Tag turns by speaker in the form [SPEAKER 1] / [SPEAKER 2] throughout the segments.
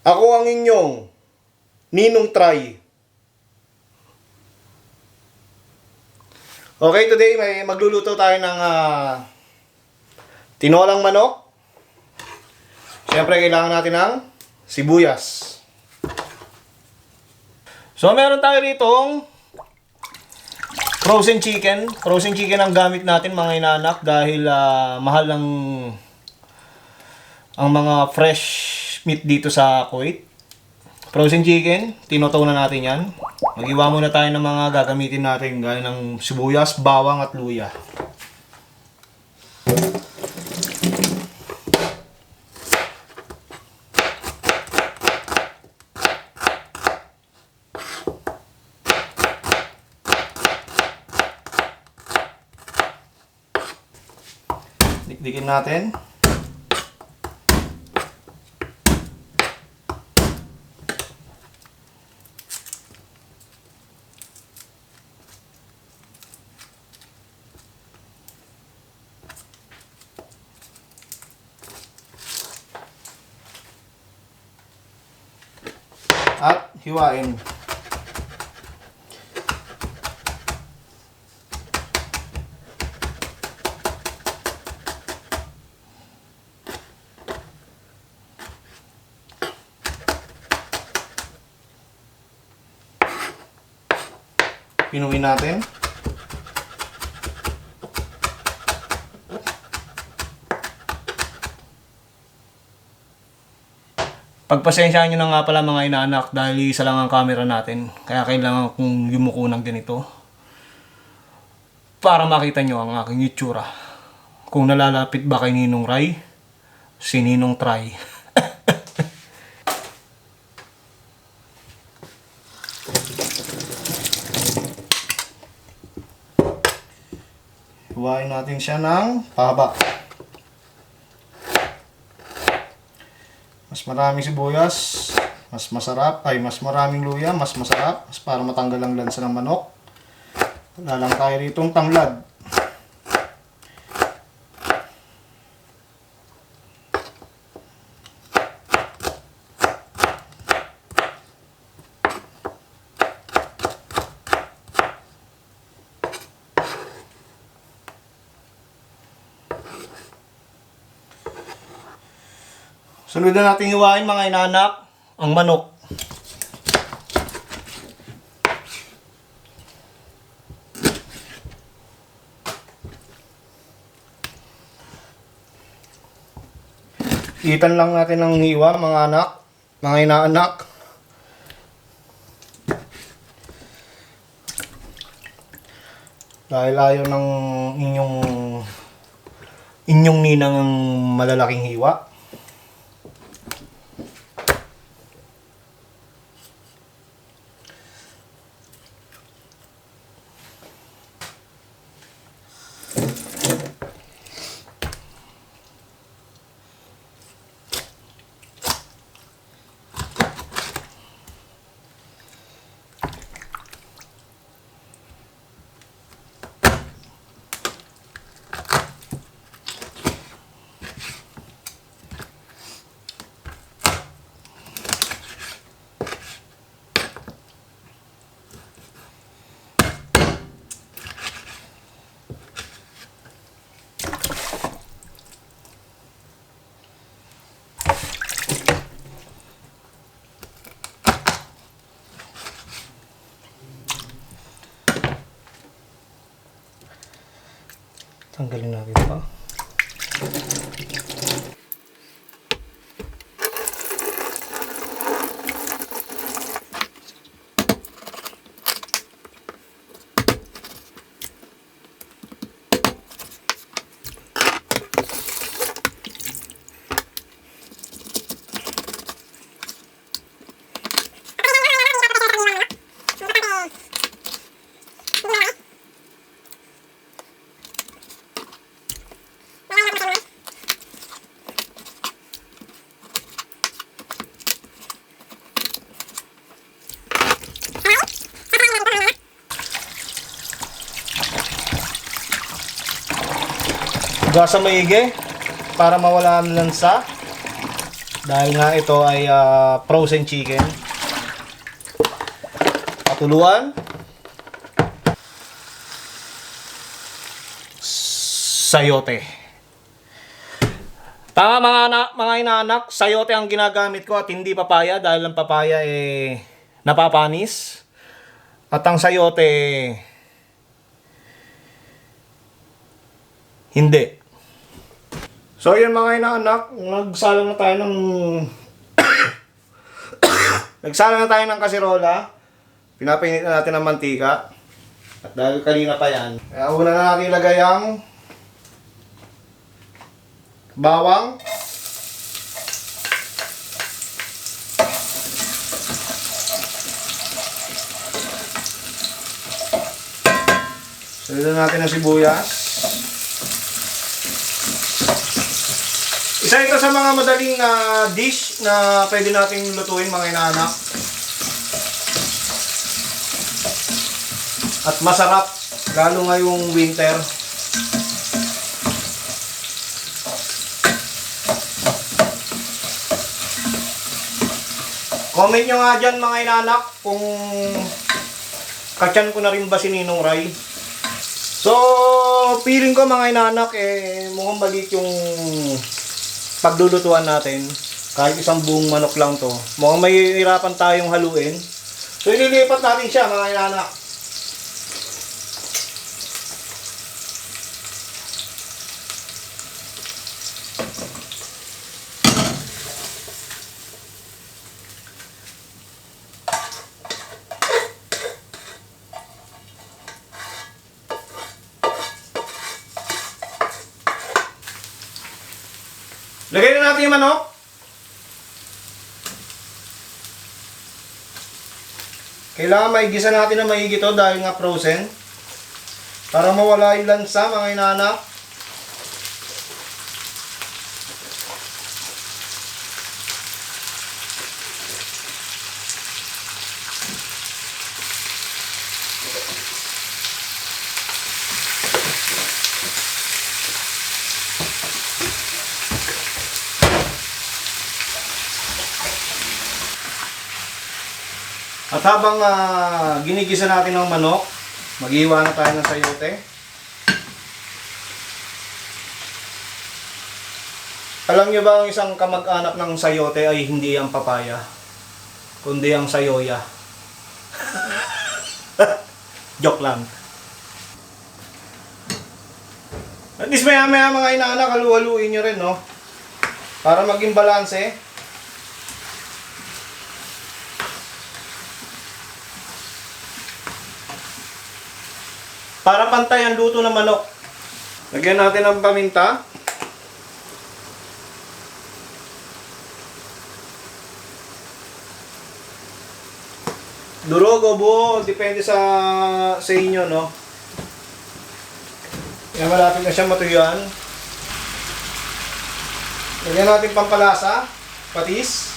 [SPEAKER 1] Ako ang inyong Ninong Try. Okay, today magluluto tayo ng tinolang manok. Siyempre, kailangan natin ng sibuyas. So, meron tayo ditong frozen chicken. Frozen chicken ang gamit natin, mga inanak, dahil mahal ang mga fresh meat dito sa Kuwait. Frozen chicken, tinuto na natin yan. Mag-iwa muna tayo ng mga gagamitin natin, gaya ng sibuyas, bawang at luya. Dikdikin natin. At hiwain. Pinuin natin. Pagpasensyahan nyo na nga pala, mga inaanak, dahil isa lang ang camera natin. Kaya kailangan kong yumuko ng ganito para makita nyo ang aking itsura. Kung nalalapit ba kay Ninong Ray, si Ninong Try. Huwain natin siya ng pahaba. Mas maraming sibuyas, mas masarap. Ay, mas maraming luya, mas masarap. Mas para matanggal ang lansa ng manok. Wala lang tayo ditong tanglad. Sunod na natin hiwain, mga inaanak, ang manok. Itan lang natin ang hiwa, mga anak, mga inaanak. Dahil ayaw ng inyong ninang ang malalaking hiwa. Tanggalin natin pa. Gasa maigi para mawala ang lansa. Dahil nga ito ay frozen chicken. Patuluan. Sayote. Tama mga inaanak, sayote ang ginagamit ko at hindi papaya dahil ang papaya napapanis. At ang sayote hindi. So yun mga inaanak, nagsala na tayo ng kasirola. Pinapainit na natin ng mantika. At dahil kanina pa yan, kaya una na natin ilagay ang bawang. Sundan natin ang sibuyas. Isa ito sa mga madaling dish na pwede nating lutuin mga inaanak. At masarap, lalo ngayong winter. Comment nyo nga dyan mga inaanak kung katyan ko na rin ba si Ninong Ray. So, feeling ko mga inaanak mukhang balik yung paglulutuan natin. Kahit isang buong manok lang to. Mukhang may hirapan tayong haluin. So, ililipat natin siya mga inaanak. Lagay na natin yung manok. Kailangan maigisa natin na maigi ito dahil nga frozen. Para mawala yung lansa mga inaanak. At habang ginigisa natin ang manok, mag-iwan na tayo ng sayote. Alam nyo ba ang isang kamag-anak ng sayote ay hindi ang papaya, kundi ang sayoya. Joke lang. At least maya-maya mga inaanak, halu-haluin nyo rin, no? Para maging balanse. Para pantay ang luto ng manok. Lagyan natin ng paminta. Durog o buo, depende sa inyo, no? Kaya malapit na siya matuyuan. Lagyan natin pampalasa, patis.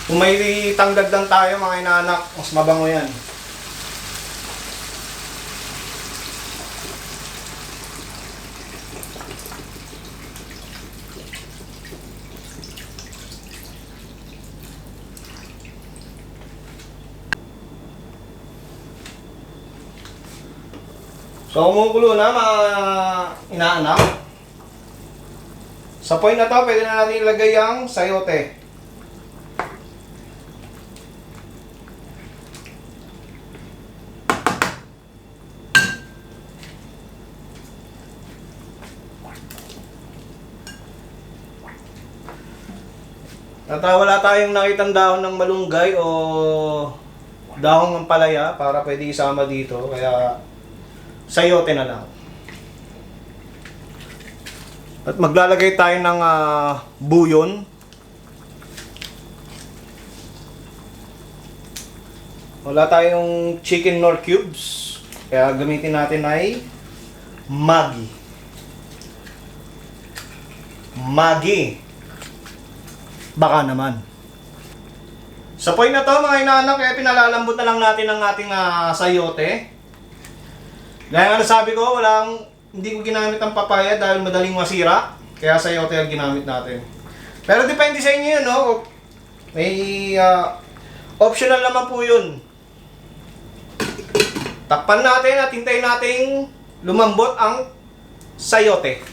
[SPEAKER 1] Kung may tanggad lang tayo mga inaanak, mas mabango yan. So kumukulo na mga inaanak. Sa point na to, pwede na natin ilagay ang sayote. At wala tayong nakitang dahon ng malunggay o dahon ng palaya para pwede isama dito. Kaya sayote na lang. At maglalagay tayo ng buyon. Wala tayong chicken nor cubes. Kaya gamitin natin ay Maggi. Maggi. Baka naman. Sa point na to mga inaanak, kaya pinalalambot na lang natin ang ating sayote. Dahil ano sabi ko, hindi ko ginamit ang papaya dahil madaling masira. Kaya sayote ang ginamit natin. Pero depende sa inyo yun, no? May optional naman po yun. Takpan natin at hintayin nating lumambot ang sayote.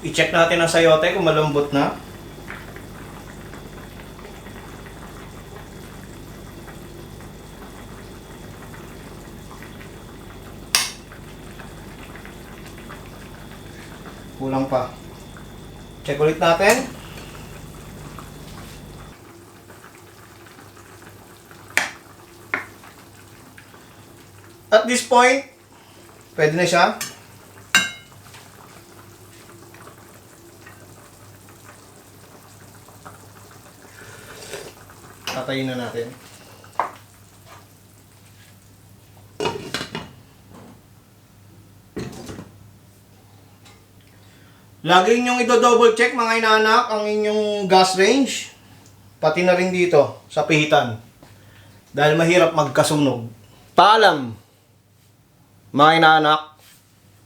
[SPEAKER 1] I-check natin ang sayote kung malambot na. Kulang pa. Check ulit natin. At this point, pwede na siya. Tatayin na natin. Lagi ninyong i-double check mga inaanak ang inyong gas range. Pati na rin dito sa pihitan. Dahil mahirap magkasunog. Paalam mga inaanak.